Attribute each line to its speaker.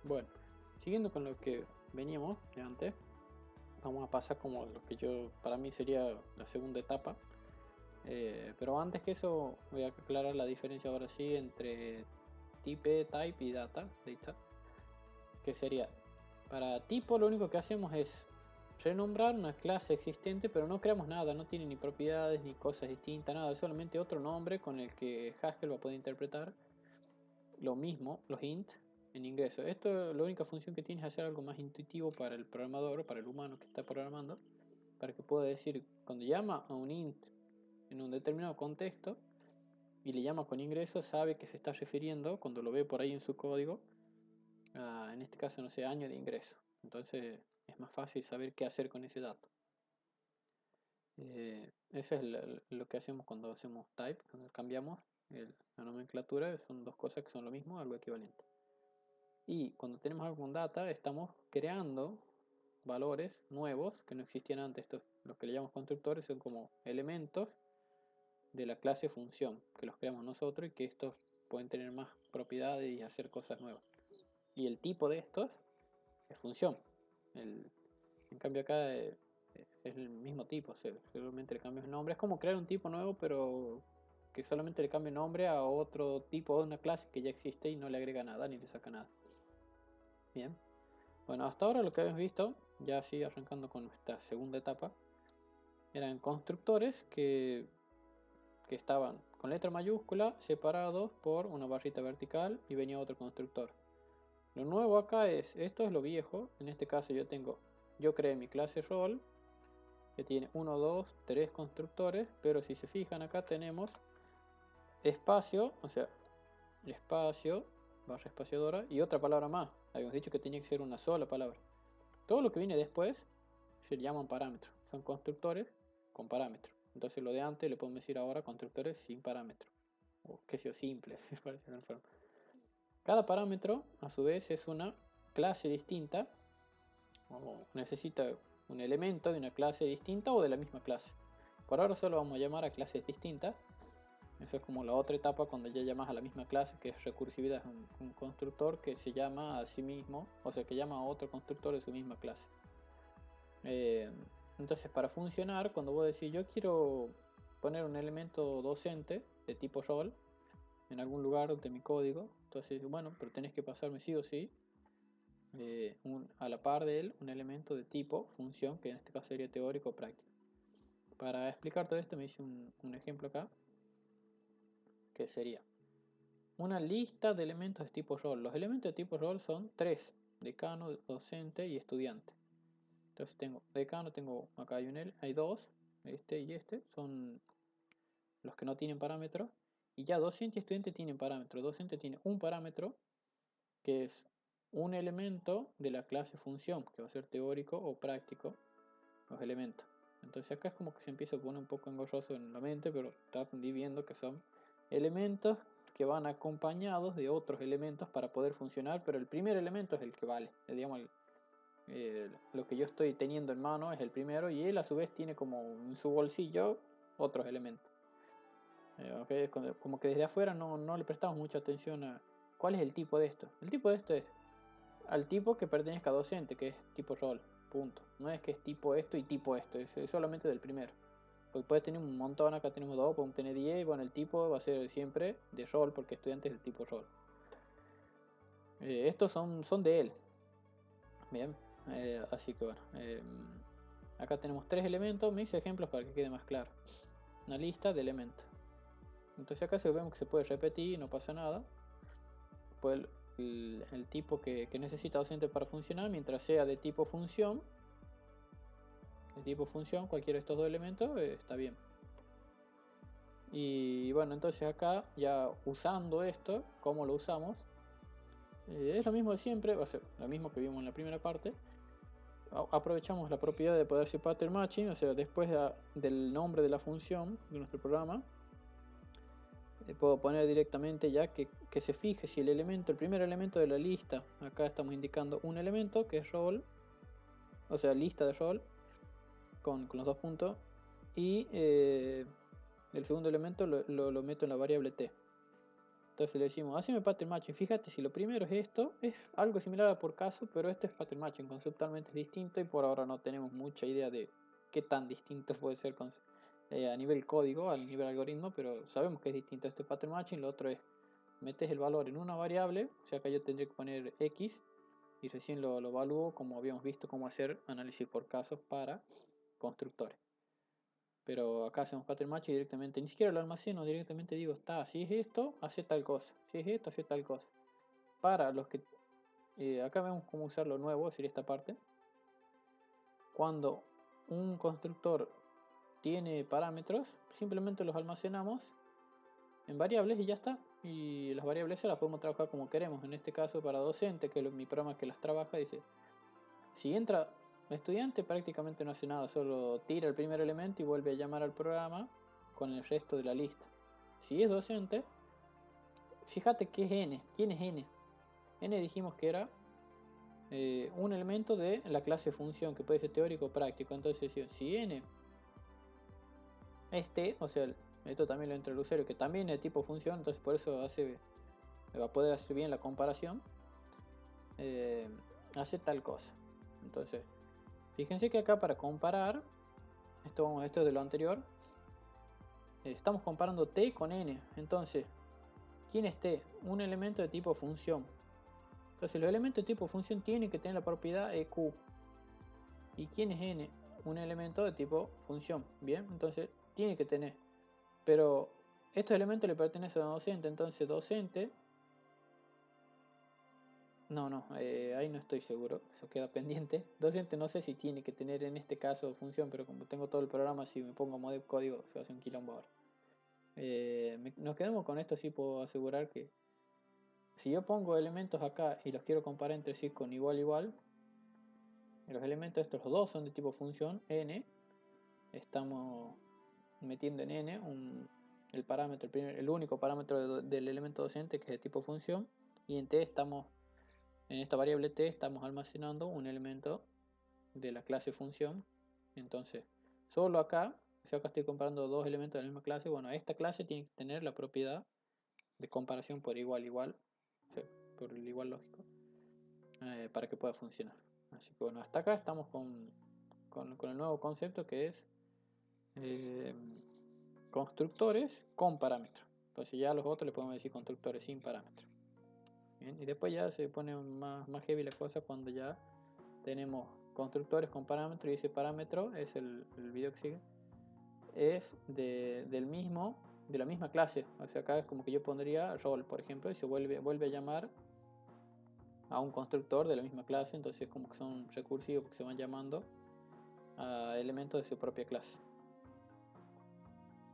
Speaker 1: Bueno, siguiendo con lo que veníamos de antes, vamos a pasar como lo que para mí sería la segunda etapa. Pero antes que eso, voy a aclarar la diferencia ahora sí entre type y data, que sería, para tipo lo único que hacemos es renombrar una clase existente, pero no creamos nada, no tiene ni propiedades ni cosas distintas, nada, es solamente otro nombre con el que Haskell va a poder interpretar lo mismo, los int en ingreso. Esto, la única función que tiene es hacer algo más intuitivo para el programador o para el humano que está programando, para que pueda decir, cuando llama a un int en un determinado contexto y le llama con ingreso, sabe que se está refiriendo, cuando lo ve por ahí en su código, en este caso, no sé, año de ingreso. Entonces es más fácil saber qué hacer con ese dato. Eso es lo que hacemos cuando hacemos type, cuando cambiamos la nomenclatura, son dos cosas que son lo mismo, algo equivalente. Y cuando tenemos algo con data, estamos creando valores nuevos que no existían antes. Estos, los que le llamamos constructores, son como elementos de la clase función, que los creamos nosotros y que estos pueden tener más propiedades y hacer cosas nuevas. Y el tipo de estos es función. En cambio acá es el mismo tipo, solamente le cambio el nombre. Es como crear un tipo nuevo, pero que solamente le cambie el nombre a otro tipo de una clase que ya existe y no le agrega nada ni le saca nada. Bien. Bueno, hasta ahora lo que habéis visto, ya así arrancando con nuestra segunda etapa, eran constructores que estaban con letra mayúscula separados por una barrita vertical y venía otro constructor. Lo nuevo acá esto es lo viejo, en este caso yo creé mi clase role que tiene 1, 2, 3 constructores, pero si se fijan acá tenemos espacio, o sea, espacio, barra espaciadora y otra palabra más. Habíamos dicho que tenía que ser una sola palabra. Todo lo que viene después se llaman parámetros, son constructores con parámetros. Entonces lo de antes le podemos decir ahora constructores sin parámetros, o que sea simple, parece una forma. Cada parámetro a su vez es una clase distinta o necesita un elemento de una clase distinta o de la misma clase. Por ahora solo vamos a llamar a clases distintas. Eso es como la otra etapa cuando ya llamas a la misma clase, que es recursividad, es un constructor que se llama a sí mismo, o sea que llama a otro constructor de su misma clase. Eh, entonces, para funcionar, cuando vos decís yo quiero poner un elemento docente de tipo rol en algún lugar de mi código, entonces, bueno, pero tenés que pasarme sí o sí a la par de él un elemento de tipo función, que en este caso sería teórico o práctico. Para explicar todo esto, me hice un ejemplo acá, que sería una lista de elementos de tipo rol. Los elementos de tipo rol son tres: decano, docente y estudiante. Entonces tengo decano, tengo acá hay dos, este y este, son los que no tienen parámetros. Y ya docente y estudiante tienen parámetros. Docente tiene un parámetro que es un elemento de la clase función, que va a ser teórico o práctico, los elementos. Entonces acá es como que se empieza a poner un poco engorroso en la mente, pero aprendí viendo que son elementos que van acompañados de otros elementos para poder funcionar, pero el primer elemento es el que vale. Digamos, lo que yo estoy teniendo en mano es el primero y él a su vez tiene como en su bolsillo otros elementos. Okay, como que desde afuera no le prestamos mucha atención a cuál es el tipo de esto. El tipo de esto es al tipo que pertenezca a docente, que es tipo rol, punto. No es que es tipo esto y tipo esto, es solamente del primero. Porque puedes tener un montón, acá tenemos dos, podemos tener 10, y bueno, el tipo va a ser siempre de rol, porque estudiante es el tipo rol. Estos son de él, bien, así que bueno, acá tenemos tres elementos, me hice ejemplos para que quede más claro. Una lista de elementos. Entonces acá vemos que se puede repetir, no pasa nada. Pues el tipo que necesita docente para funcionar, mientras sea de tipo función, cualquiera de estos dos elementos está bien. Y bueno, entonces acá ya usando esto, ¿cómo lo usamos? Es lo mismo de siempre, va a ser lo mismo que vimos en la primera parte. Aprovechamos la propiedad de poder hacer pattern matching, o sea, después del nombre de la función de nuestro programa, puedo poner directamente ya que se fije si el primer elemento de la lista, acá estamos indicando un elemento que es rol, o sea, lista de rol, con los dos puntos, y el segundo elemento lo meto en la variable t. Entonces le decimos, haceme pattern matching. Fíjate si lo primero es esto, es algo similar a por caso, pero este es pattern matching, conceptualmente es distinto y por ahora no tenemos mucha idea de qué tan distinto puede ser a nivel código, a nivel algoritmo, pero sabemos que es distinto este pattern matching. Lo otro es, metes el valor en una variable, o sea que yo tendría que poner x y recién lo evalúo como habíamos visto cómo hacer análisis por casos para constructores. Pero acá hacemos pattern match y directamente, ni siquiera lo almaceno, directamente digo, está, si es esto, hace tal cosa, si es esto, hace tal cosa. Para los que, acá vemos cómo usar lo nuevo, es decir, esta parte. Cuando un constructor tiene parámetros, simplemente los almacenamos en variables y ya está. Y las variables se las podemos trabajar como queremos. En este caso para docente, que es mi programa que las trabaja, dice, si entra estudiante prácticamente no hace nada, solo tira el primer elemento y vuelve a llamar al programa con el resto de la lista. Si es docente, fíjate qué es n. ¿Quién es n? N dijimos que era un elemento de la clase función, que puede ser teórico o práctico. Entonces, si n es t, o sea, esto también lo entra el usuario, que también es de tipo función, entonces por eso va a poder hacer bien la comparación, eh, hace tal cosa. Entonces, fíjense que acá para comparar, esto es de lo anterior, estamos comparando t con n. Entonces, ¿quién es t? Un elemento de tipo función. Entonces, los elementos de tipo función tienen que tener la propiedad eq. ¿Y quién es n? Un elemento de tipo función. Bien, entonces tiene que tener. Pero estos elementos le pertenecen a docente. Entonces, docente. No, ahí no estoy seguro. Eso queda pendiente. Docente no sé si tiene que tener en este caso función, pero como tengo todo el programa, si me pongo model código, se hace un quilombo ahora. Nos quedamos con esto, sí puedo asegurar que si yo pongo elementos acá y los quiero comparar entre sí con igual igual, los elementos estos los dos son de tipo función n, estamos metiendo en n el parámetro, el único parámetro del elemento docente que es de tipo función, y en t estamos, en esta variable t estamos almacenando un elemento de la clase función. Entonces solo acá, si acá estoy comparando dos elementos de la misma clase, bueno, esta clase tiene que tener la propiedad de comparación por igual igual, o sea, por el igual lógico, para que pueda funcionar. Así que bueno, hasta acá estamos con el nuevo concepto que es eh, constructores con parámetros. Entonces ya a los otros le podemos decir constructores sin parámetros. Bien, y después ya se pone más heavy la cosa cuando ya tenemos constructores con parámetros y ese parámetro es el video que sigue. Es de la misma clase. O sea, acá es como que yo pondría rol, por ejemplo, y se vuelve a llamar a un constructor de la misma clase. Entonces como que son recursivos porque se van llamando a elementos de su propia clase.